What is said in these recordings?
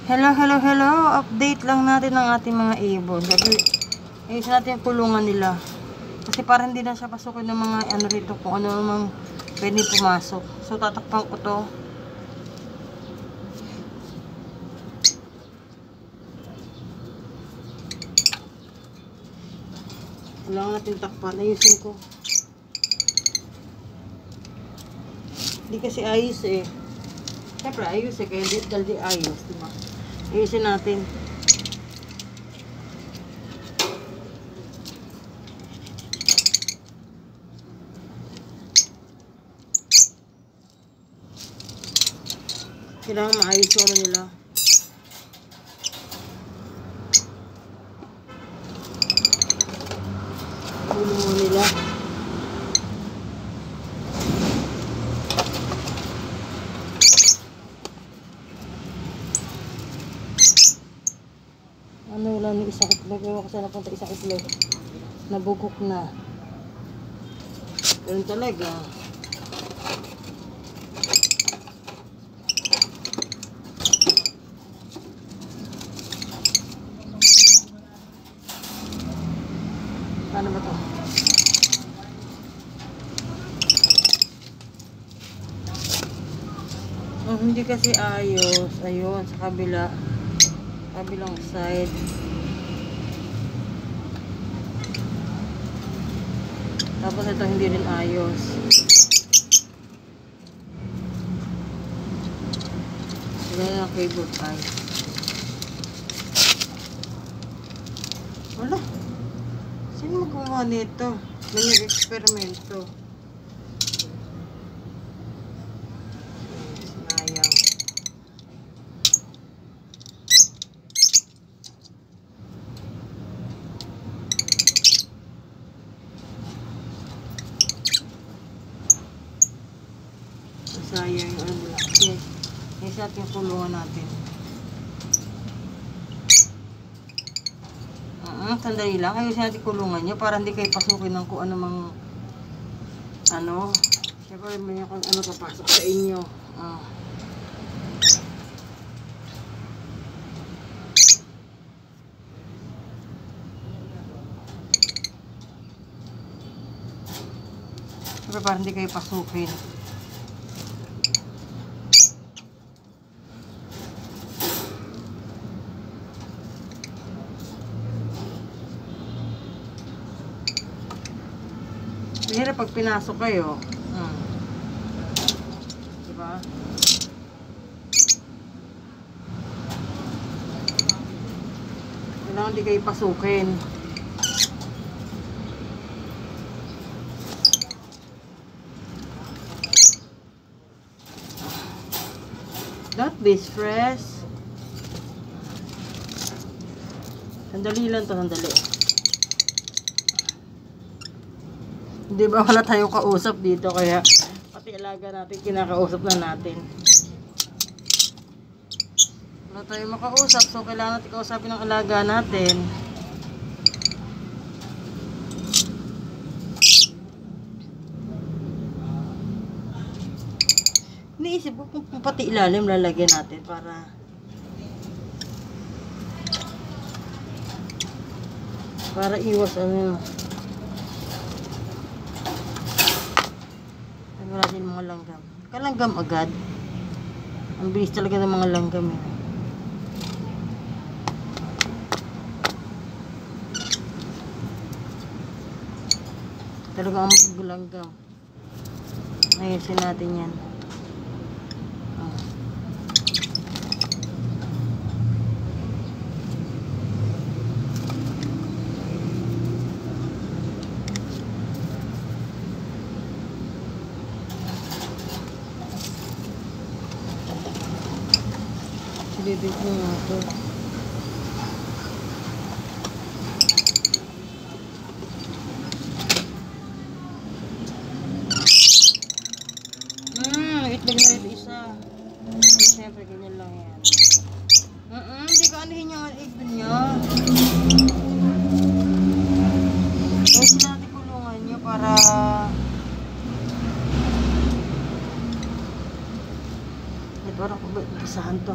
Hello, hello, hello. Update lang natin ang ating mga ibon. Ayusin natin yung kulungan nila. Kasi parang hindi na siya pasukin ng mga ano rito kung ano namang pwede pumasok. So, tatakpan ko to. Kailangan natin takpan. Ayusin ko. Hindi kasi ayos eh. Siyempre ayos eh. Kaya di ayos. Diba? Ayusin natin. Kailangan maayos yung ano nila. Kulungan nila. Ano, wala nang isang itlog. Ewan ko saan napunta isang itlog. Nabugok na. Ganun talaga. Paano ba to? Oh, hindi kasi ayos. Ayun, sa kabilang side. Tapos ito hindi rin ayos. Ganyan ang cable tie. Wala. Sino magawa nito? Nag-eksperimento. Sayang. Sayang yung ano lang. Okay. Isa at yung kulungan natin. Sandali lang. Ayusin natin kulungan nyo para hindi kayo pasukin ng kung ano mang ano. Siyempre may kung ano papasok sa inyo. Siyempre para hindi kayo pasukin. Mahirap pag pinasok kayo. Diba? Kailangan di kayo pasukin. Don't be stressed. Sandali lang to, sandali. Di ba wala tayong kausap dito kaya pati alaga natin kinakausap na natin. Wala tayong makausap so kailangan natin kausapin ng alaga natin. Iniisip ko kung pati ilalim lalagyan natin para iwas ano. Natin mga langgam. Kalanggam agad. Ang bilis talaga ng mga langgam eh. Talaga ang langgam. Ayusin natin yan. Bibig mo nga ito. Itlog na rin isa. Siyempre, ganyan lang yan. Hindi ka anihin yung egg niya. Kasi natin kulungan nyo para ito, parang isahan to.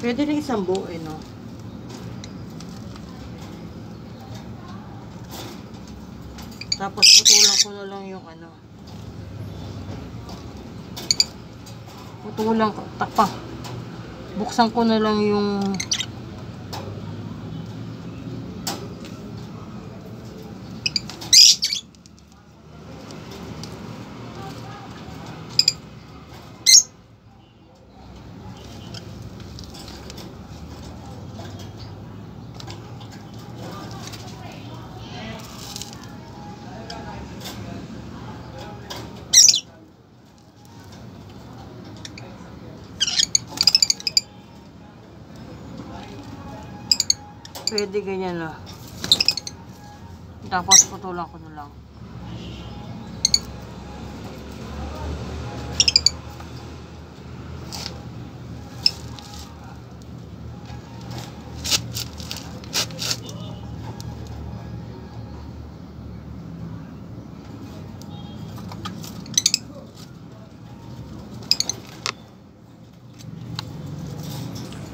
Pwede rin isang buo eh, no? Tapos putulan ko na lang yung ano. Putulan ko, takpa. Buksan ko na lang yung pwede ganyan na. Tapos putulan ko na lang.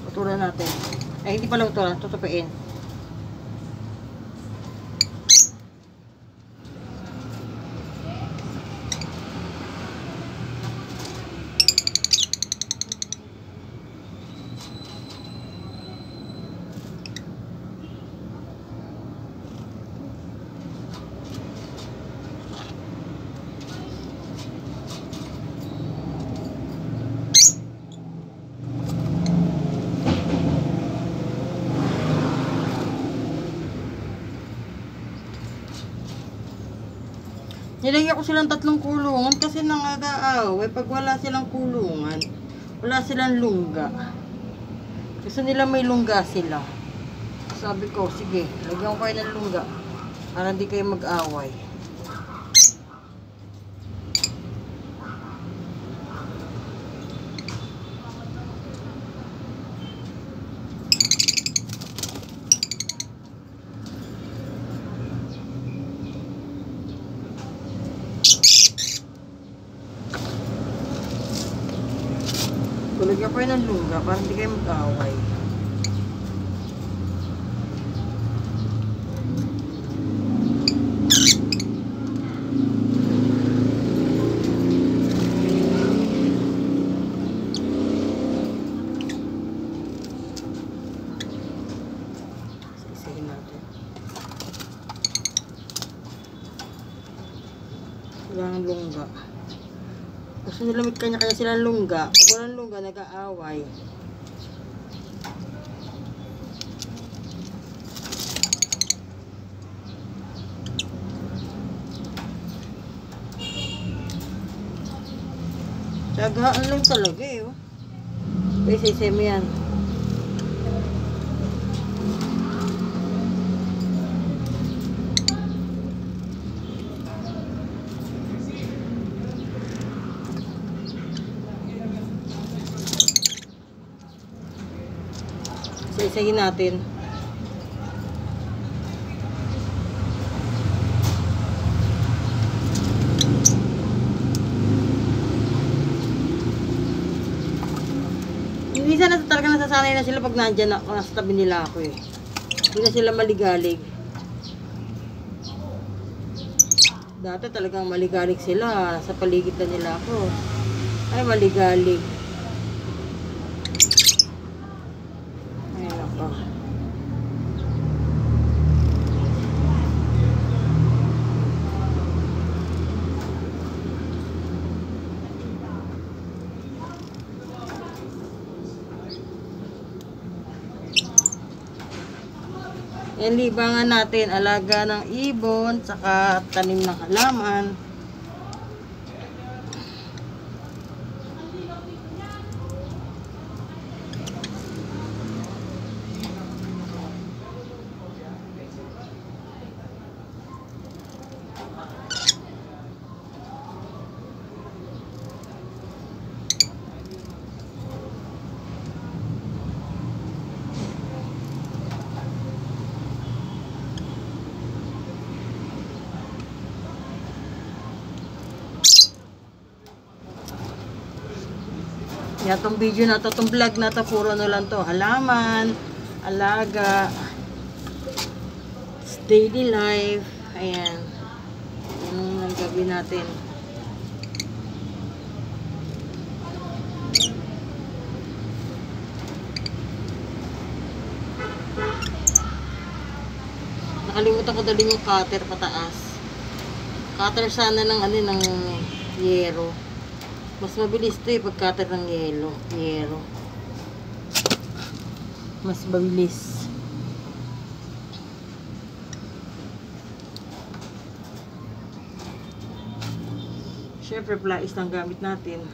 Putulan natin. Ay, hindi pala putulan. Tutupiin. Nilagyan ko silang 3 kulungan kasi nangagaaway pag wala silang kulungan. Wala silang lungga. Gusto nila may lungga sila. Sabi ko, sige, lagyan ko kayo ng lungga para hindi kayo mag-away. Lagyan ko yun ng lungga para hindi kayo mag-away. Sisihin natin. Walang lungga. Gusto nila may kanya-kanya silang lungga. Pag walang lungga, nag-aaway. Tsagaan lang talaga eh. Oh. Isa-isa mo yan. Isa-isahin natin. Hindi sana talaga nasasanay na sila pag nandyan ako, nasa tabi nila ako eh. Hindi na sila maligalig. Dati talagang maligalig sila. Nasa paligid na nila ako. Ay, maligalig. Yan, libangan natin, alaga ng ibon, saka tanim ng halaman. Kaya tong video na to, tong vlog na to, puro na lang to. Halaman, alaga, daily life. Ayan. Yan ang gagawin natin. Nakalimutan ko dali yung cutter pataas. Cutter sana ng ano, ng yero. Mas mabilis to pag cutter ng yero. Mas mabilis. Syempre, plais lang gamit natin.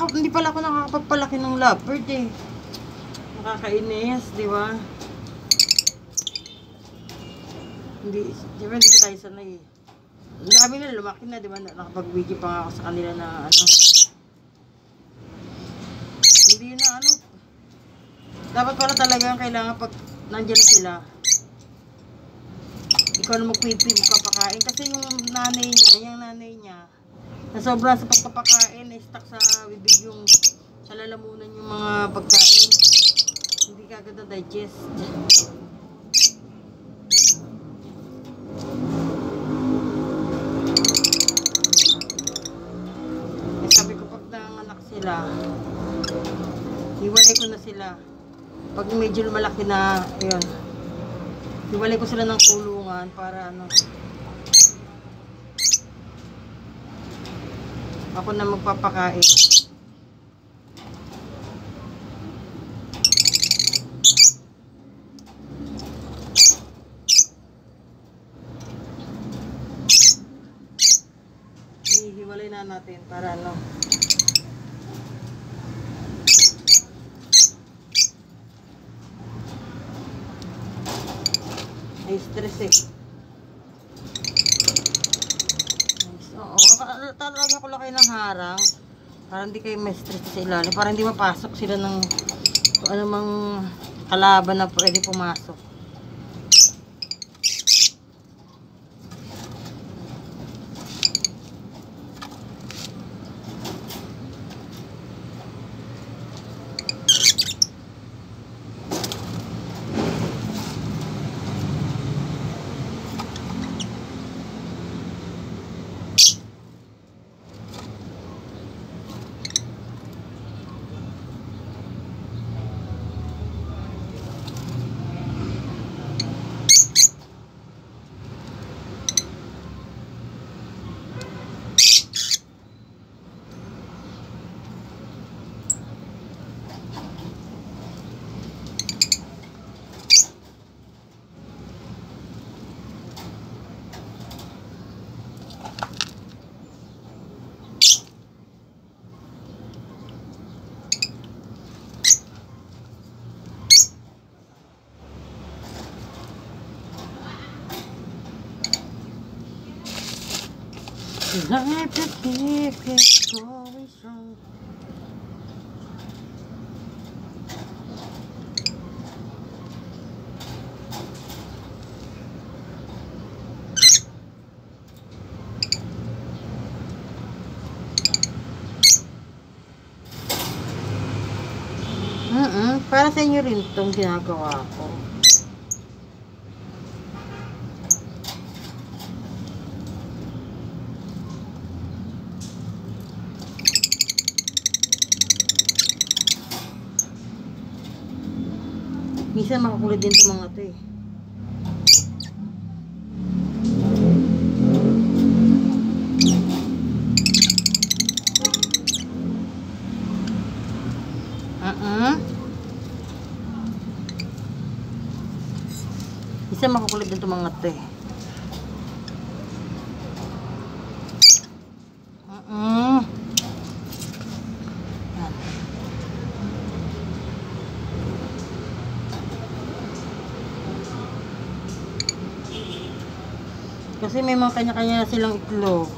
Hindi pala ako nakakapagpalaki ng leopard eh. Nakakainis, di ba? Di ba hindi pa tayo sanay eh. Ang dami na lumaki na, di ba? Nakapag-video pa nga ako sa kanila na ano. Hindi na ano. Dapat pala talaga kailangan pag nandiyan na sila. Ikaw na magpapakain. Kasi yung nanay niya, na sobrang sa pagpapakain, stuck sa bibig yung sa lalamunan yung mga pagkain. Hindi ka agad na-digest. Sabi ko pag nanganak sila, hiwalay ko na sila. Pag medyo malaki na, ayun, hiwalay ko sila ng kulungan para ano, ako na magpapakain. Hihiwalay na natin para ano. Ay, stress eh. Oo, talaga ko lang kayo ng harang para hindi kayo ma-stress sa ilalim, para hindi mapasok sila ng kung ano mang kalaban na pwede pumasok. Life that keeps going strong. Para sa inyo rin itong ginagawa ko. Minsan makakulit din itong mga to eh. Isa makukulit din itong mga to eh. Yan. Kasi may mga kanya-kanya silang itlog.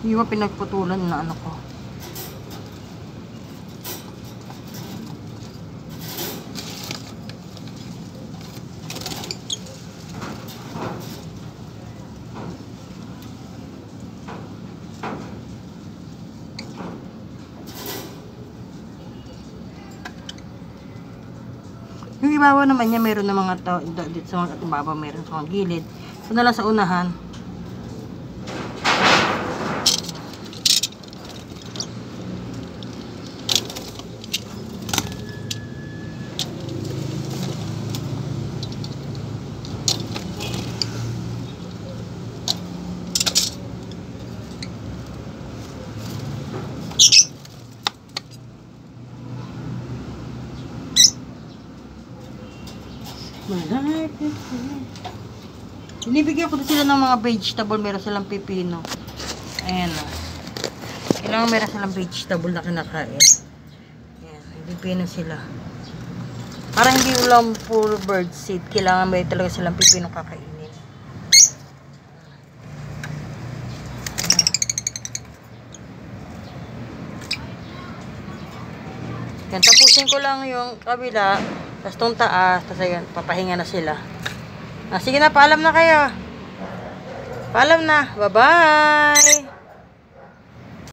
Yung pinagputulan na ano ko. Yung ibabaw naman niya, meron na mga dito sa mga ibabaw, meron sa mga gilid. So na lang sa unahan. Binibigyan ko na sila ng mga vegetable. Meron silang pipino. Ayan o. Kailangan meron silang vegetable na kinakain. Ayan. Pipino sila. Para hindi ulam puro bird seed. Kailangan may talaga silang pipino kakainin. Yan. Tapusin ko lang yung kabila. Tapos itong taas. Tapos ayan. Papahinga na sila. Sige na, paalam na kayo. Paalam na. Bye-bye.